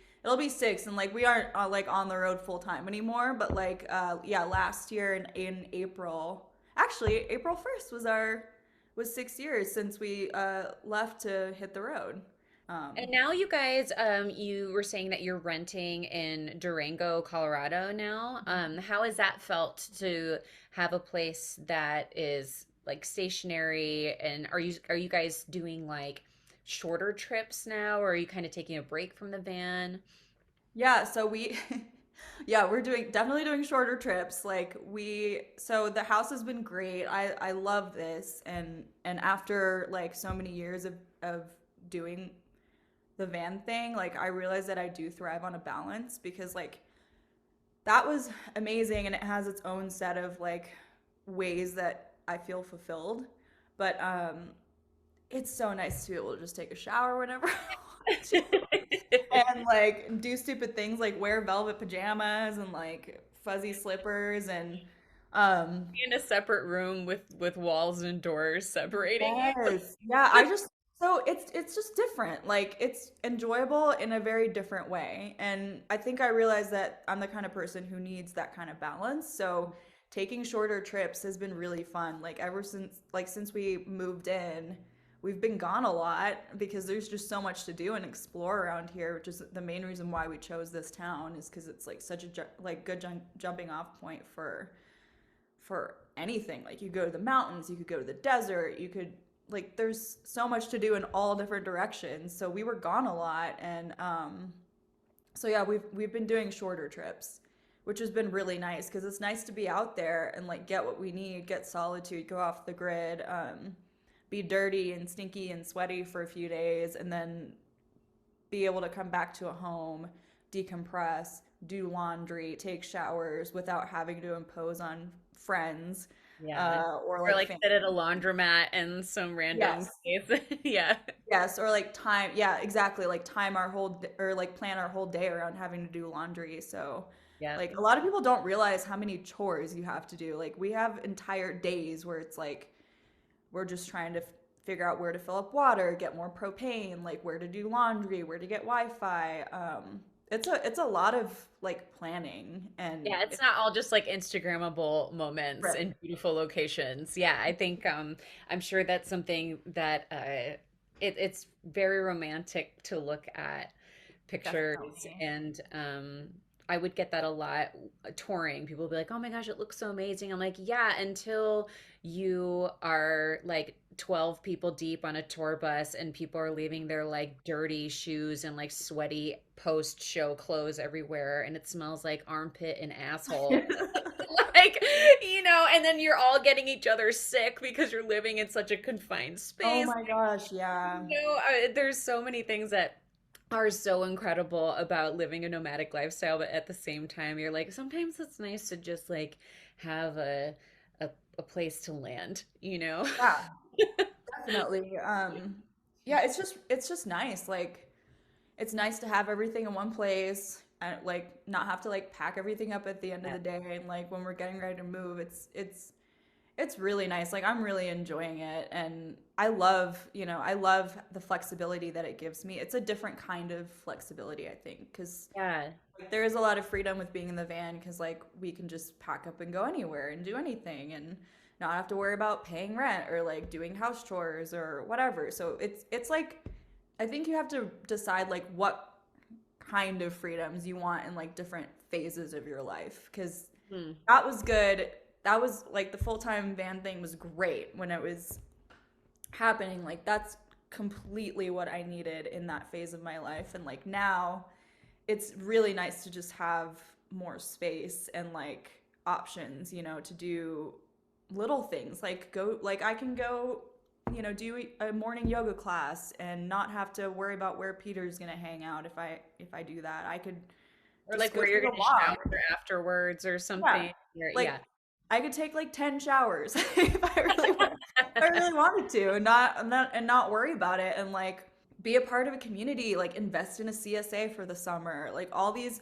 6, and like we aren't like on the road full time anymore. But like yeah, last year in April, actually April 1st was 6 years since we left to hit the road. And now you guys, you were saying that you're renting in Durango, Colorado now. How has that felt to have a place that is like stationary? And are you guys doing like shorter trips now, or are you kind of taking a break from the van? Yeah, so we yeah, we're definitely doing shorter trips. Like so the house has been great. I love this, and after like so many years of doing the van thing, like I realized that I do thrive on a balance, because like that was amazing and it has its own set of like ways that I feel fulfilled. But it's so nice to be able to just take a shower whenever I want to, and like do stupid things like wear velvet pajamas and like fuzzy slippers and In a separate room with walls and doors separating you. yes. Yeah, I just so it's just different. Like it's enjoyable in a very different way. And I think I realized that I'm the kind of person who needs that kind of balance. So taking shorter trips has been really fun. Like ever since we moved in, we've been gone a lot because there's just so much to do and explore around here, which is the main reason why we chose this town, is because it's like such a like good jumping off point for anything. Like you go to the mountains, you could go to the desert, you could like there's so much to do in all different directions. So we were gone a lot, and so yeah, we've been doing shorter trips, which has been really nice because it's nice to be out there and like get what we need, get solitude, go off the grid, be dirty and stinky and sweaty for a few days, and then be able to come back to a home, decompress, do laundry, take showers without having to impose on friends Yeah. or Or like like sit at a laundromat in some random yes. place. Yeah. Yes, or like time, yeah, exactly, like time our or like plan our whole day around having to do laundry. So, Yeah. like a lot of people don't realize how many chores you have to do. Like we have entire days where it's like we're just trying to figure out where to fill up water, get more propane, like where to do laundry, where to get Wi-Fi. It's a lot of like planning and Yeah, it's not all just like Instagrammable moments right, and beautiful locations. Yeah, I think I'm sure that's something that it's very romantic to look at pictures, definitely. and I would get that a lot touring. People would be like, "Oh my gosh, it looks so amazing." I'm like, "Yeah," until you are like 12 people deep on a tour bus and people are leaving their like dirty shoes and like sweaty post-show clothes everywhere, and it smells like armpit and asshole. Like, and then you're all getting each other sick because you're living in such a confined Oh space. my gosh, yeah. There's so many things that are so incredible about living a nomadic lifestyle, but at the same time, you're like, sometimes it's nice to just like have a place to land, you know? Yeah, definitely. Yeah, it's just nice. Like it's nice to have everything in one place and like not have to like pack everything up at the end of Yeah. the day, and like when we're getting ready to move, it's really nice. Like I'm really enjoying it, and I love the flexibility that it gives me. It's a different kind of flexibility, I think, because Yeah. like, there is a lot of freedom with being in the van because like we can just pack up and go anywhere and do anything and not have to worry about paying rent or like doing house chores or whatever. So it's like I think you have to decide like what kind of freedoms you want in like different phases of your life. Because Hmm. that was good. That was like the full-time van thing was great when it was happening. Like that's completely what I needed in that phase of my life. And like now it's really nice to just have more space and like options, to do little things. Like go like I can go, do a morning yoga class and not have to worry about where Peter's going to hang out if I do that. I could Or just like go where you're take going a to walk. shower afterwards or Yeah. something. Or, Like yeah. I could take like 10 showers if I really wanted to, and not worry about it, and like be a part of a community, like invest in a CSA for the summer. Like all these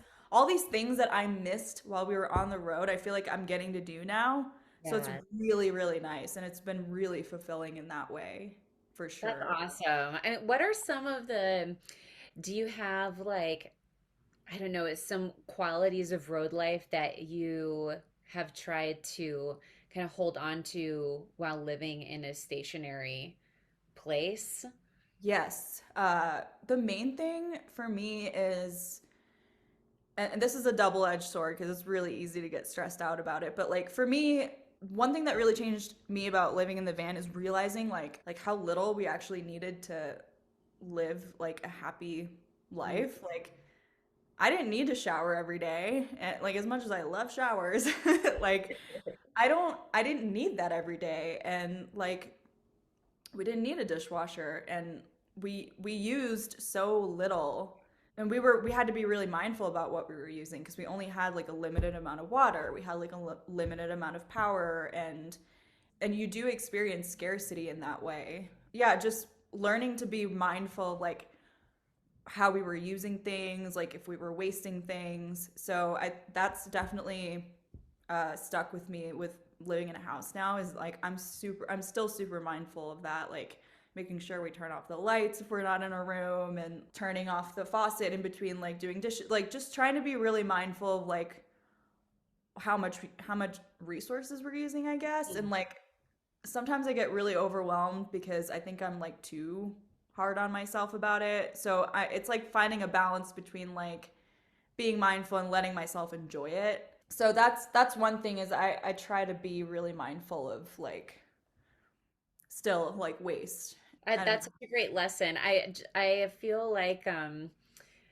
things that I missed while we were on the road, I feel like I'm getting to do now. So it's Yeah. really, really nice, and it's been really fulfilling in that way, for That's sure. awesome. And what are some of do you have like, I don't know, some qualities of road life that you have tried to kind of hold on to while living in a stationary place? Yes. The main thing for me is, and this is a double-edged sword because it's really easy to get stressed out about it, but like for me, one thing that really changed me about living in the van is realizing like how little we actually needed to live like a happy Mm. life. Like I didn't need to shower every day, and like as much as I love showers, like I didn't need that every day, and like we didn't need a dishwasher, and we used so little, and we had to be really mindful about what we were using because we only had like a limited amount of water, we had like a limited amount of power, and you do experience scarcity in that way. Yeah, just learning to be mindful of like how we were using things, like if we were wasting things. So I that's definitely stuck with me with living in a house now, is like I'm still super mindful of that, like making sure we turn off the lights if we're not in a room, and turning off the faucet in between like doing dishes, like just trying to be really mindful of like how much resources we're using, I guess. And like sometimes I get really overwhelmed because I think I'm like too hard on myself about it. So it's like finding a balance between like being mindful and letting myself enjoy it. So that's one thing, is I try to be really mindful of like still like waste. I don't That's know. such a great lesson. I feel like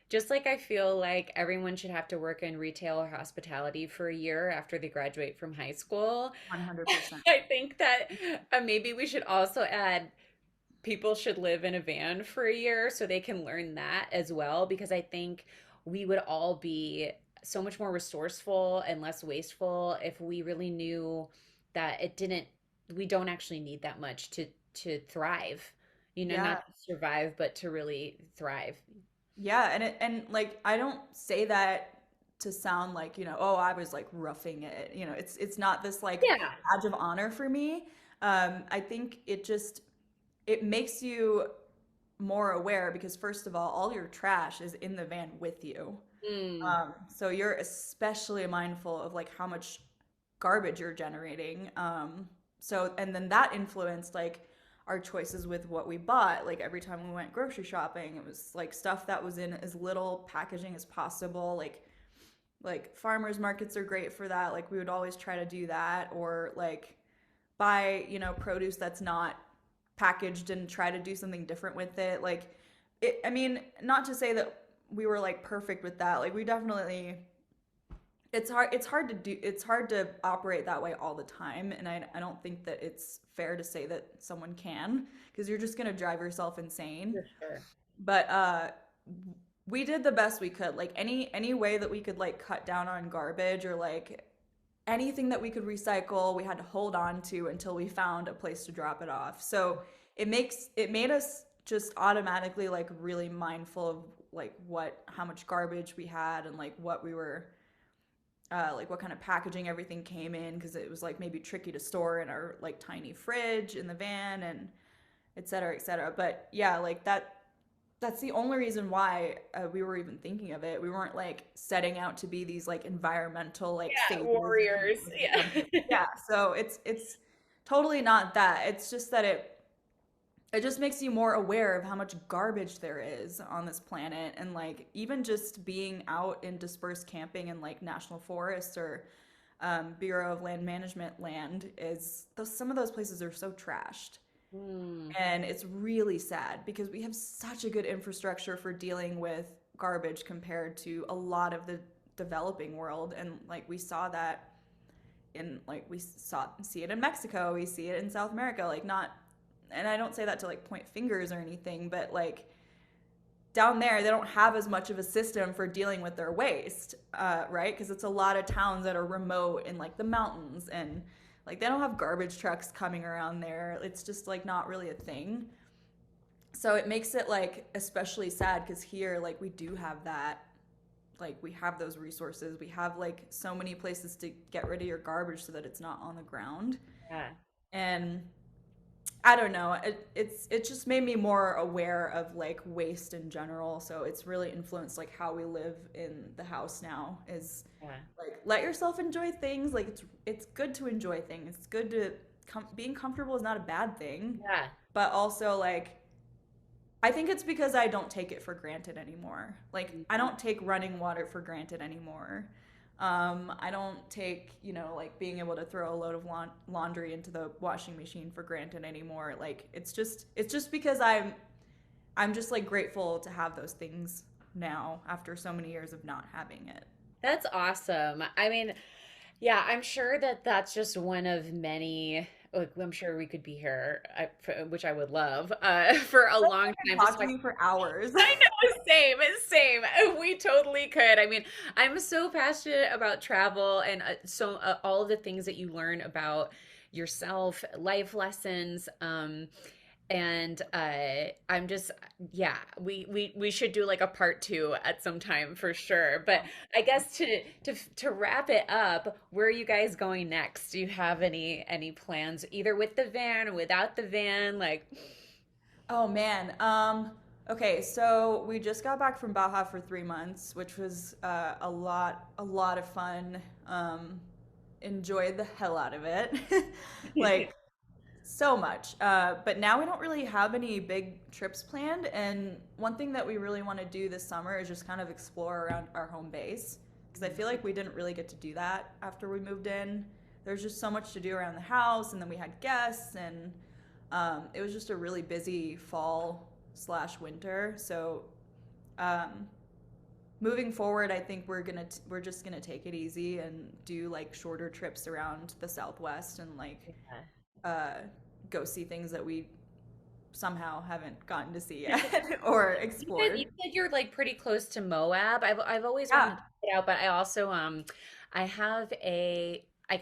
just like I feel like everyone should have to work in retail or hospitality for a year after they graduate from high school. 100%. I think that maybe we should also add people should live in a van for a year so they can learn that as well, because I think we would all be so much more resourceful and less wasteful if we really knew that we don't actually need that much to thrive. Yeah. Not to survive, but to really thrive. Yeah, and like I don't say that to sound like, oh, I was like roughing it. It's not this like Yeah. badge of honor for me. I think it makes you more aware because first of all your trash is in the van with you. Mm. So you're especially mindful of like how much garbage you're generating. So and then that influenced like our choices with what we bought. Like every time we went grocery shopping, it was like stuff that was in as little packaging as possible. Like farmers markets are great for that. Like we would always try to do that, or like buy, produce that's not packaged and try to do something different with it. Like I mean, not to say that we were like perfect with that. Like we definitely it's hard to operate that way all the time, and I don't think that it's fair to say that someone can, because you're just going to drive yourself insane. For sure. But we did the best we could, like any way that we could like cut down on garbage, or like anything that we could recycle, we had to hold on to until we found a place to drop it off. So it made us just automatically like really mindful of like how much garbage we had, and like what we were like what kind of packaging everything came in, because it was like maybe tricky to store in our like tiny fridge in the van, and et cetera, et cetera. But yeah, like that's the only reason why we were even thinking of it. We weren't like setting out to be these like environmental like Yeah, saviors or warriors. Yeah. something. Yeah, so it's totally not that. It's just that it just makes you more aware of how much garbage there is on this planet. And like even just being out in dispersed camping in like national forests or Bureau of Land Management land is those, some of those places are so trashed. Hmm. And it's really sad because we have such a good infrastructure for dealing with garbage compared to a lot of the developing world. And like we saw that in like we saw see it in Mexico, we see it in South America, like not, and I don't say that to like point fingers or anything, but like down there they don't have as much of a system for dealing with their waste, right? Because it's a lot of towns that are remote in like the mountains, and like they don't have garbage trucks coming around there. It's just like not really a thing. So it makes it like especially sad because here like we do have that, like we have those resources, we have like so many places to get rid of your garbage so that it's not on the ground. Yeah. And I don't know. It just made me more aware of like waste in general. So it's really influenced like how we live in the house now. Is Yeah. like let yourself enjoy things. Like it's good to enjoy things. It's good to being comfortable is not a bad thing. Yeah. But also like I think it's because I don't take it for granted anymore. Like I Mhm. don't take running water for granted anymore. I don't take, you know, like being able to throw a load of laundry into the washing machine for granted anymore. Like it's just because I'm just like grateful to have those things now after so many years of not having it. That's awesome. I mean, yeah, I'm sure that that's just one of many. Like, I'm sure we could be here, which I would love, for a long I time. could Just talk to like, you for hours. I know, same, same. We totally could. I mean, I'm so passionate about travel and all of the things that you learn about yourself, life lessons. And I'm just, yeah, we should do like a part two at some time for sure. But I guess to wrap it up, where are you guys going next? Do you have any plans, either with the van or without the van? Like, Oh man. Okay, so we just got back from Baja for 3 months, which was a lot of fun. Enjoyed the hell out of it, like so much. But now we don't really have any big trips planned, and one thing that we really want to do this summer is just kind of explore around our home base because I feel like we didn't really get to do that after we moved in. There's just so much to do around the house, and then we had guests, and it was just a really busy fall slash winter. So um, moving forward, I think we're just gonna take it easy and do like shorter trips around the Southwest and like uh, go see things that we somehow haven't gotten to see yet or you explored. said you're like pretty close to Moab. I've always wanted Yeah. to check it out, but I also I have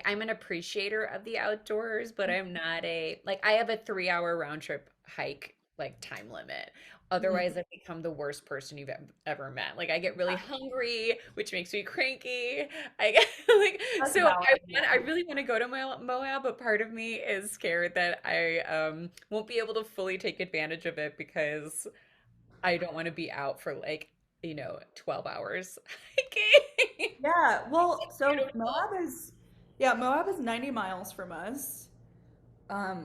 I'm an appreciator of the outdoors, but I'm not a like I have a 3 hour round trip hike like time limit. Mhm. Otherwise, I become the worst person you've ever met. Like I get really hungry, which makes me cranky. I get like That's so valid. I Yeah. really want to go to Moab, but part of me is scared that I won't be able to fully take advantage of it because I don't want to be out for like, 12 hours hiking. Yeah. Well, It's so beautiful. Moab is 90 miles from us.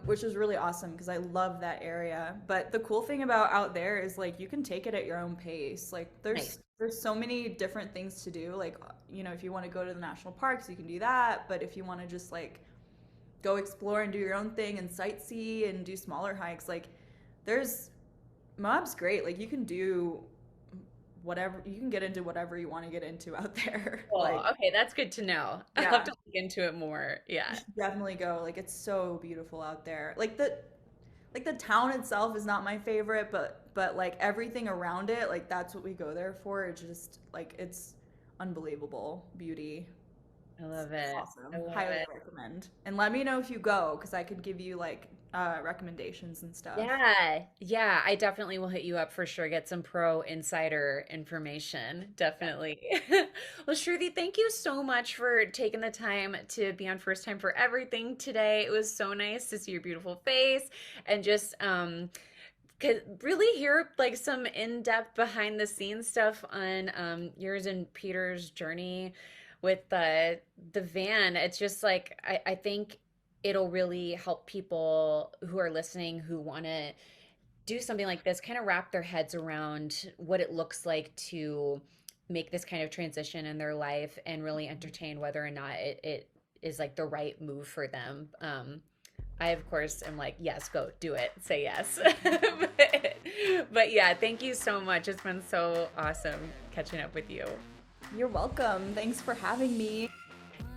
Which is really awesome because I love that area. But the cool thing about out there is like you can take it at your own pace. Like Nice. there's so many different things to do. Like you know, if you want to go to the national parks, you can do that. But if you want to just like go explore and do your own thing and sightsee and do smaller hikes, like there's Moab's great. Like you can do whatever you can get into whatever you want to get into out there. Cool. Like Okay, that's good to know. I'll have yeah, to look into it more. you Yeah. should definitely go. Like it's so beautiful out there. Like the town itself is not my favorite, but like everything around it, like that's what we go there for. It's just like it's unbelievable beauty. I It's love it. I awesome. love Highly it. recommend. And let me know if you go because I could give you like recommendations and stuff. Yeah, yeah, I definitely will hit you up for sure. Get some pro insider information. Definitely. Well, Shruti, thank you so much for taking the time to be on First Time for Everything today. It was so nice to see your beautiful face and just could really hear like some in-depth behind the scenes stuff on yours and Peter's journey with the van. It's just like I think it'll really help people who are listening who want to do something like this kind of wrap their heads around what it looks like to make this kind of transition in their life and really entertain whether or not it is like the right move for them. I, of course, am like, yes, go do it. Say yes. But yeah, thank you so much. It's been so awesome catching up with you. You're welcome. Thanks for having me.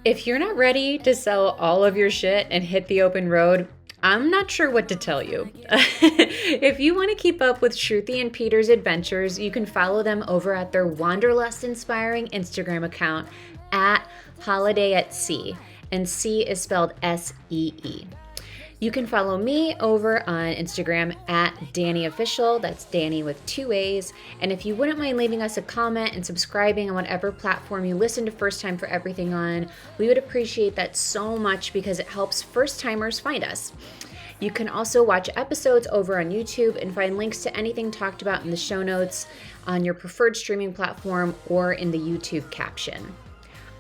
If you're not ready to sell all of your shit and hit the open road, I'm not sure what to tell you. If you want to keep up with Shruthi and Peter's adventures, you can follow them over at their Wanderlust-inspiring Instagram account at Holiday at Sea, and C is spelled S-E-E. You can follow me over on Instagram at Danny Official. That's Danny with 2 A's. And if you wouldn't mind leaving us a comment and subscribing on whatever platform you listen to First Time for Everything on, we would appreciate that so much because it helps first timers find us. You can also watch episodes over on YouTube and find links to anything talked about in the show notes on your preferred streaming platform or in the YouTube caption.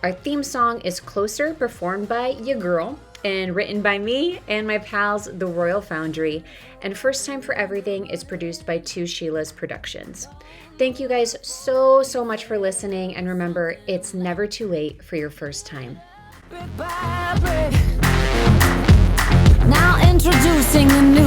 Our theme song is Closer, performed by Ya Girl, and written by me and my pals, The Royal Foundry. And First Time for Everything is produced by 2 Sheilas Productions. Thank you guys so much for listening, and remember, it's never too late for your first time. Now introducing the new